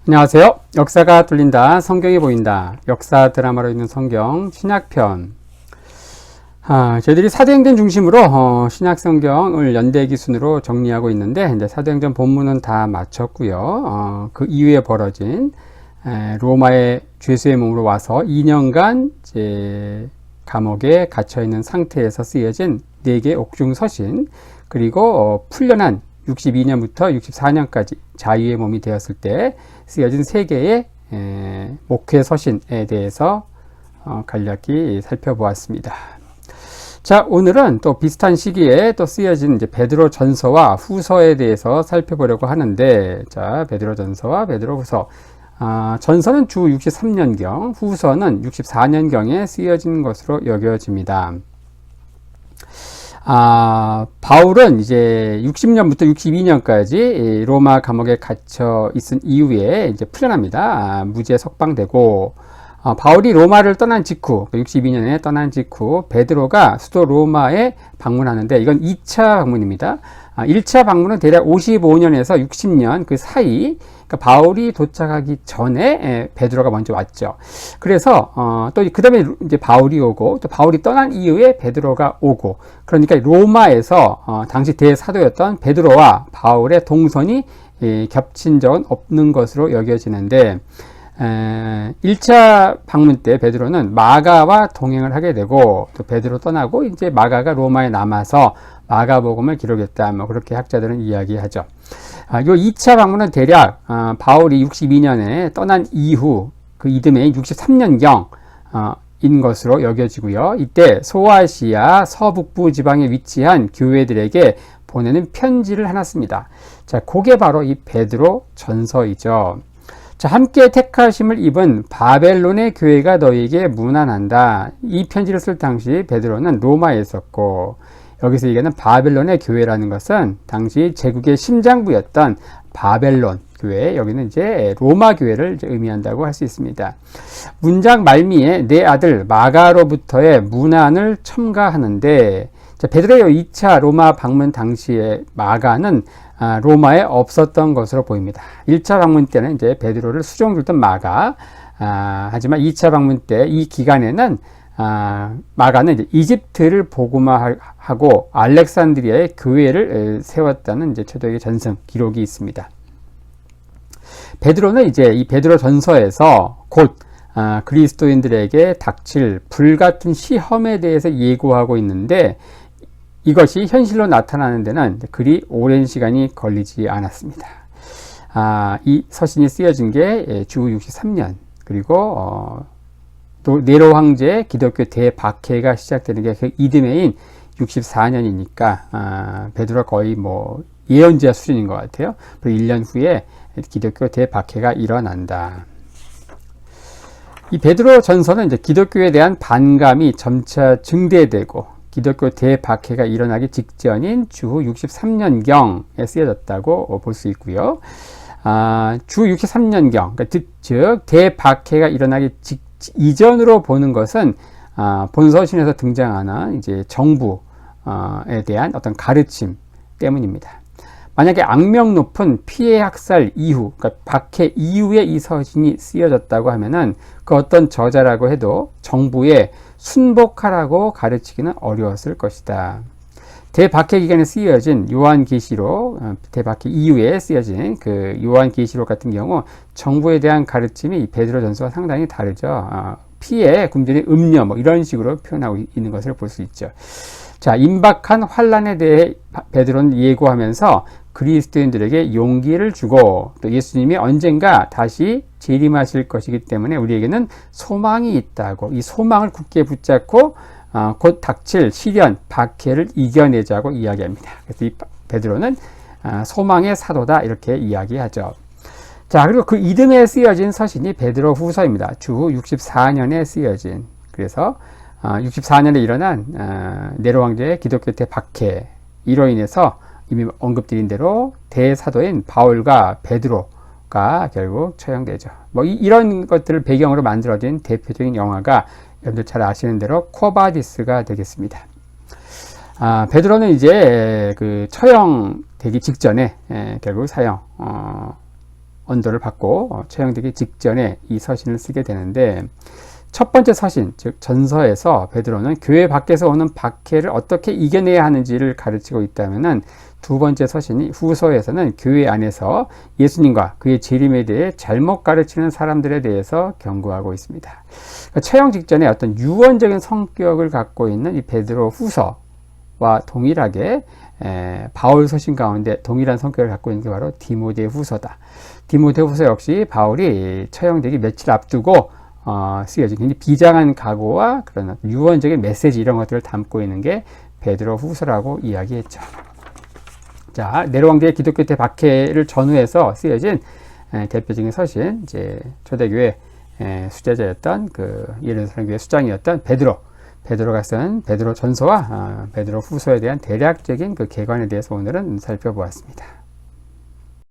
안녕하세요. 역사가 뚫린다. 성경이 보인다. 역사 드라마로 있는 성경 신약편. 저희들이 사도행전 중심으로 신약 성경을 연대기 순으로 정리하고 있는데 이제 사도행전 본문은 다 마쳤고요. 그 이후에 벌어진 로마의 죄수의 몸으로 와서 2년간 이제 감옥에 갇혀 있는 상태에서 쓰여진 4개 옥중 서신, 그리고 풀려난 62년부터 64년까지 자유의 몸이 되었을 때 쓰여진 3개의 목회 서신에 대해서 간략히 살펴보았습니다. 자, 오늘은 또 비슷한 시기에 또 쓰여진 이제 베드로 전서와 후서에 대해서 살펴보려고 하는데, 자, 베드로 전서와 베드로 후서. 전서는 주 63년경, 후서는 64년경에 쓰여진 것으로 여겨집니다. 바울은 이제 60년부터 62년까지 로마 감옥에 갇혀 있은 이후에 이제 풀려납니다. 무죄 석방되고, 바울이 로마를 떠난 직후, 62년에 떠난 직후, 베드로가 수도 로마에 방문하는데, 이건 2차 방문입니다. 1차 방문은 대략 55년에서 60년 그 사이, 그러니까 바울이 도착하기 전에 베드로가 먼저 왔죠. 그래서 또 그 다음에 이제 바울이 오고, 또 바울이 떠난 이후에 베드로가 오고, 그러니까 로마에서 당시 대사도였던 베드로와 바울의 동선이 겹친 적은 없는 것으로 여겨지는데, 1차 방문 때 베드로는 마가와 동행을 하게 되고, 또 베드로 떠나고 이제 마가가 로마에 남아서 마가복음을 기록했다, 뭐 그렇게 학자들은 이야기하죠. 요 2차 방문은 대략 바울이 62년에 떠난 이후 그 이듬해인 63년경 인 것으로 여겨지고요. 이때 소아시아 서북부 지방에 위치한 교회들에게 보내는 편지를 하나 씁니다. 자, 그게 바로 이 베드로 전서이죠. 자, 함께 택하심을 입은 바벨론의 교회가 너희에게 문안한다. 이 편지를 쓸 당시 베드로는 로마에 있었고, 여기서 얘기하는 바벨론의 교회라는 것은 당시 제국의 심장부였던 바벨론 교회, 여기는 이제 로마 교회를 이제 의미한다고 할 수 있습니다. 문장 말미에 내 아들 마가로부터의 문안을 첨가하는데, 자, 베드로의 2차 로마 방문 당시에 마가는 로마에 없었던 것으로 보입니다. 1차 방문 때는 이제 베드로를 수종 줬던 마가, 하지만 2차 방문 때 이 기간에는 마가는 이제 이집트를 복음화하고 알렉산드리아의 교회를 세웠다는 이제 초대의 전승 기록이 있습니다. 베드로는 이제 이 베드로 전서에서 곧 그리스도인들에게 닥칠 불같은 시험에 대해서 예고하고 있는데, 이것이 현실로 나타나는 데는 그리 오랜 시간이 걸리지 않았습니다. 이 서신이 쓰여진 게 주 63년, 그리고 또 네로 황제의 기독교 대박해가 시작되는 게 그 이듬해인 64년이니까 베드로가 거의 뭐 예언자 수준인 것 같아요. 그리고 1년 후에 기독교 대박해가 일어난다. 이 베드로 전서는 이제 기독교에 대한 반감이 점차 증대되고 기독교 대박해가 일어나기 직전인 주 63년경에 쓰여졌다고 볼 수 있고요. 주 63년경, 그러니까 즉 대박해가 일어나기 이전으로 보는 것은 본서신에서 등장하는 이제 정부에 대한 어떤 가르침 때문입니다. 만약에 악명 높은 피해 학살 이후, 그러니까 박해 이후에 이 서신이 쓰여졌다고 하면은 그 어떤 저자라고 해도 정부에 순복하라고 가르치기는 어려웠을 것이다. 대박해 기간에 쓰여진 요한계시록, 대박해 이후에 쓰여진 그 요한계시록 같은 경우 정부에 대한 가르침이 이 베드로 전서와 상당히 다르죠. 피해, 굶주린 음녀, 뭐 이런 식으로 표현하고 있는 것을 볼 수 있죠. 자, 임박한 환란에 대해 베드로는 예고하면서 그리스도인들에게 용기를 주고, 또 예수님이 언젠가 다시 재림하실 것이기 때문에 우리에게는 소망이 있다고, 이 소망을 굳게 붙잡고 곧 닥칠 시련, 박해를 이겨내자고 이야기합니다. 그래서 이 베드로는 소망의 사도다, 이렇게 이야기하죠. 자, 그리고 그 이듬해에 쓰여진 서신이 베드로 후서입니다. 주 64년에 쓰여진. 그래서 64년에 일어난 네로 황제의 기독교 대박해, 이로 인해서 이미 언급드린 대로 대사도인 바울과 베드로가 결국 처형되죠. 뭐 이런 것들을 배경으로 만들어진 대표적인 영화가 여러분들 잘 아시는 대로 코바디스가 되겠습니다. 베드로는 이제 그 처형되기 직전에 결국 언도를 받고 처형되기 직전에 이 서신을 쓰게 되는데, 첫 번째 서신, 즉 전서에서 베드로는 교회 밖에서 오는 박해를 어떻게 이겨내야 하는지를 가르치고 있다면은, 두 번째 서신이 후서에서는 교회 안에서 예수님과 그의 재림에 대해 잘못 가르치는 사람들에 대해서 경고하고 있습니다. 그러니까 처형 직전에 어떤 유언적인 성격을 갖고 있는 이 베드로 후서와 동일하게 바울 서신 가운데 동일한 성격을 갖고 있는 게 바로 디모데 후서다. 디모데 후서 역시 바울이 처형되기 며칠 앞두고 쓰여진 굉장히 비장한 각오와 그런 유언적인 메시지, 이런 것들을 담고 있는 게 베드로 후서라고 이야기했죠. 자, 네로 황제의 기독교 때 박해를 전후해서 쓰여진 대표적인 서신, 이제 초대교회 수제자였던 그 예루살렘 교회 수장이었던 베드로가 쓴 베드로 전서와 베드로 후서에 대한 대략적인 그 개관에 대해서 오늘은 살펴보았습니다.